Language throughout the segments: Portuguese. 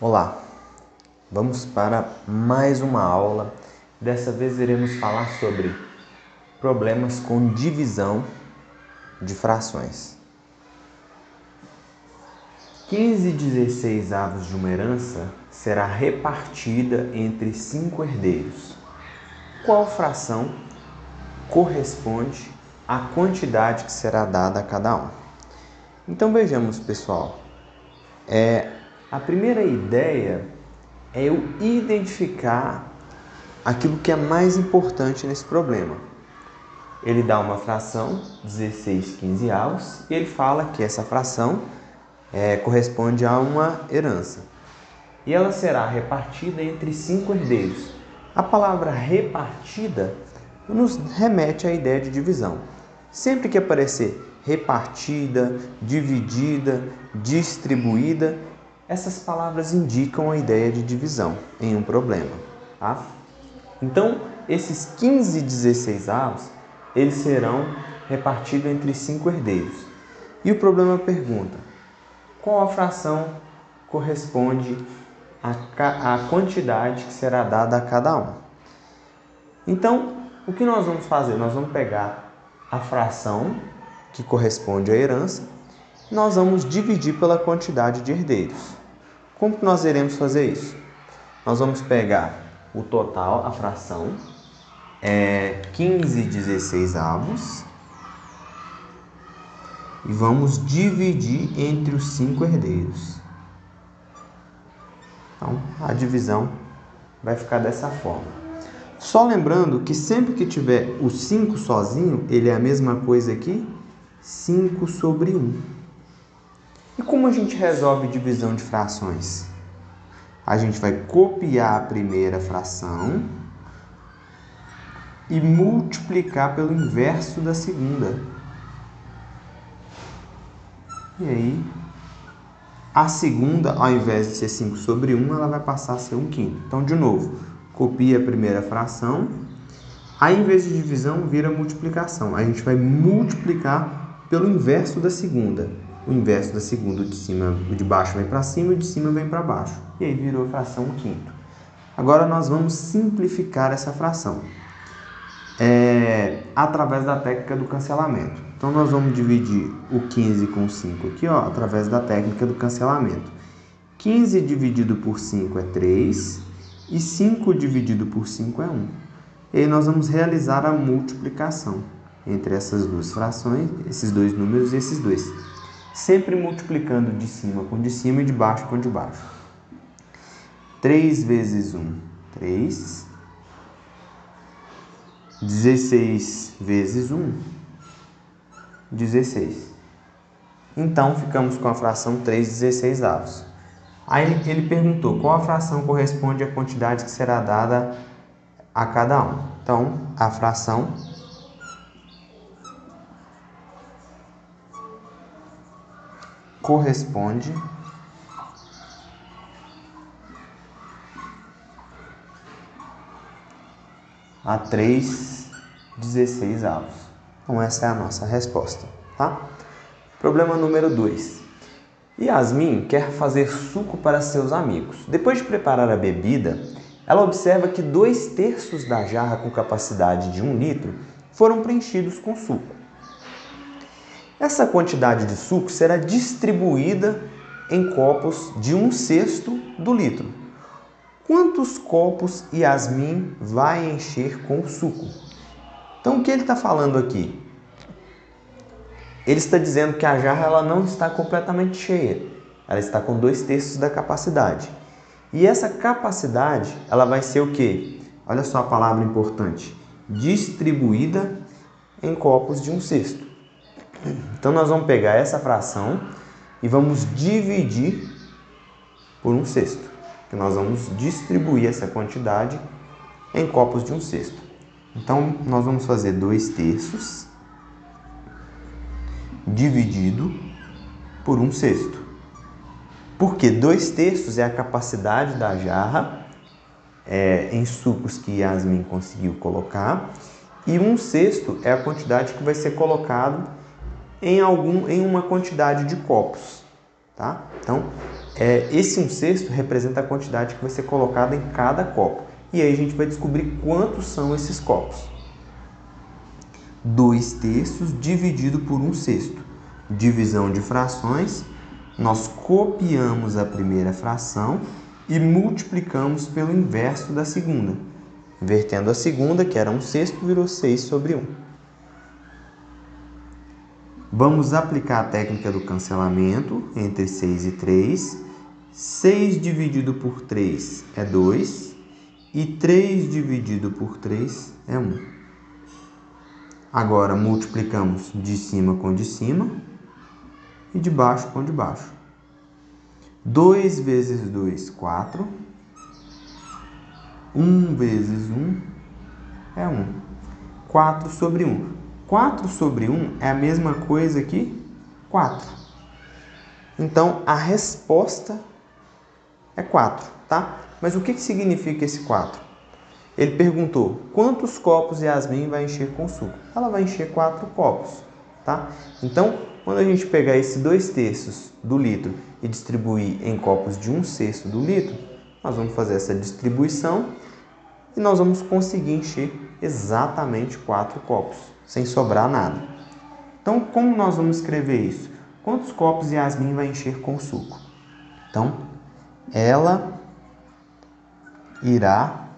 Olá, vamos para mais uma aula. Dessa vez iremos falar sobre problemas com divisão de frações. 15/16 de uma herança será repartida entre 5 herdeiros. Qual fração corresponde à quantidade que será dada a cada um? Então vejamos, pessoal. A primeira ideia é eu identificar aquilo que é mais importante nesse problema. Ele dá uma fração, 16/15, e ele fala que essa fração corresponde a uma herança. E ela será repartida entre 5 herdeiros. A palavra repartida nos remete à ideia de divisão. Sempre que aparecer repartida, dividida, distribuída, essas palavras indicam a ideia de divisão em um problema. Tá? Então, esses 15/16, eles serão repartidos entre 5 herdeiros. E o problema pergunta, qual a fração corresponde à quantidade que será dada a cada um? Então, o que nós vamos fazer? Nós vamos pegar a fração que corresponde à herança, nós vamos dividir pela quantidade de herdeiros. Como que nós iremos fazer isso? Nós vamos pegar o total, a fração, 15/16, e vamos dividir entre os 5 herdeiros. Então, a divisão vai ficar dessa forma. Só lembrando que sempre que tiver o 5 sozinho, ele é a mesma coisa aqui, 5/1. E como a gente resolve divisão de frações? A gente vai copiar a primeira fração e multiplicar pelo inverso da segunda. E aí, a segunda, ao invés de ser 5/1, ela vai passar a ser 1/5. Então, de novo, copia a primeira fração, aí em vez de divisão, vira multiplicação. A gente vai multiplicar pelo inverso da segunda. O inverso da segunda, o de baixo vem para cima e o de cima vem para baixo. E aí virou a fração 1/5. Agora nós vamos simplificar essa fração através da técnica do cancelamento. Então nós vamos dividir o 15 com 5 aqui, através da técnica do cancelamento. 15 dividido por 5 é 3 e 5 dividido por 5 é 1. E aí nós vamos realizar a multiplicação entre essas duas frações, esses dois números e esses dois. Sempre multiplicando de cima com de cima e de baixo com de baixo. 3 vezes 1, 3. 16 vezes 1, 16. Então, ficamos com a fração 3/16. Aí ele perguntou qual a fração corresponde à quantidade que será dada a cada um. Então, a fração corresponde a 3/16. Então, essa é a nossa resposta, tá? Problema número 2. Yasmin quer fazer suco para seus amigos. Depois de preparar a bebida, ela observa que 2/3 da jarra com capacidade de 1 litro foram preenchidos com suco. Essa quantidade de suco será distribuída em copos de 1/6 do litro. Quantos copos Yasmin vai encher com o suco? Então, o que ele está falando aqui? Ele está dizendo que a jarra ela não está completamente cheia. Ela está com 2/3 da capacidade. E essa capacidade, ela vai ser o quê? Olha só a palavra importante. Distribuída em copos de 1/6. Então, nós vamos pegar essa fração e vamos dividir por 1/6. Que nós vamos distribuir essa quantidade em copos de 1/6. Então, nós vamos fazer 2/3 dividido por 1/6. Porque 2/3 é a capacidade da jarra em sucos que Yasmin conseguiu colocar. E 1/6 é a quantidade que vai ser colocado em uma quantidade de copos. Tá? Então, Esse 1/6 representa a quantidade que vai ser colocada em cada copo. E aí a gente vai descobrir quantos são esses copos. 2/3 dividido por 1/6. Divisão de frações, nós copiamos a primeira fração e multiplicamos pelo inverso da segunda. Invertendo a segunda, que era 1/6, virou 6/1. Vamos aplicar a técnica do cancelamento entre 6 e 3. 6 dividido por 3 é 2 e 3 dividido por 3 é 1. Agora multiplicamos de cima com de cima e de baixo com de baixo. 2 vezes 2, 4. 1 vezes 1 é 1. 4/1. 4/1 é a mesma coisa que 4. Então, a resposta é 4, tá? Mas o que significa esse 4? Ele perguntou, quantos copos Yasmin vai encher com suco? Ela vai encher 4 copos, tá? Então, quando a gente pegar esse 2/3 do litro e distribuir em copos de 1/6 do litro, nós vamos fazer essa distribuição e nós vamos conseguir encher exatamente 4 copos, sem sobrar nada. Então, como nós vamos escrever isso? Quantos copos Yasmin vai encher com suco? Então, ela irá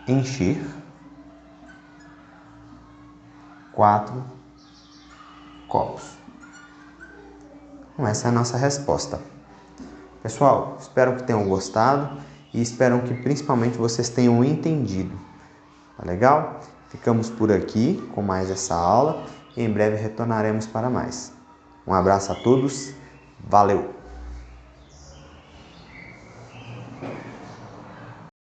encher 4 copos. Então, essa é a nossa resposta. Pessoal, espero que tenham gostado e espero que principalmente vocês tenham entendido. Tá legal? Ficamos por aqui com mais essa aula e em breve retornaremos para mais. Um abraço a todos, valeu!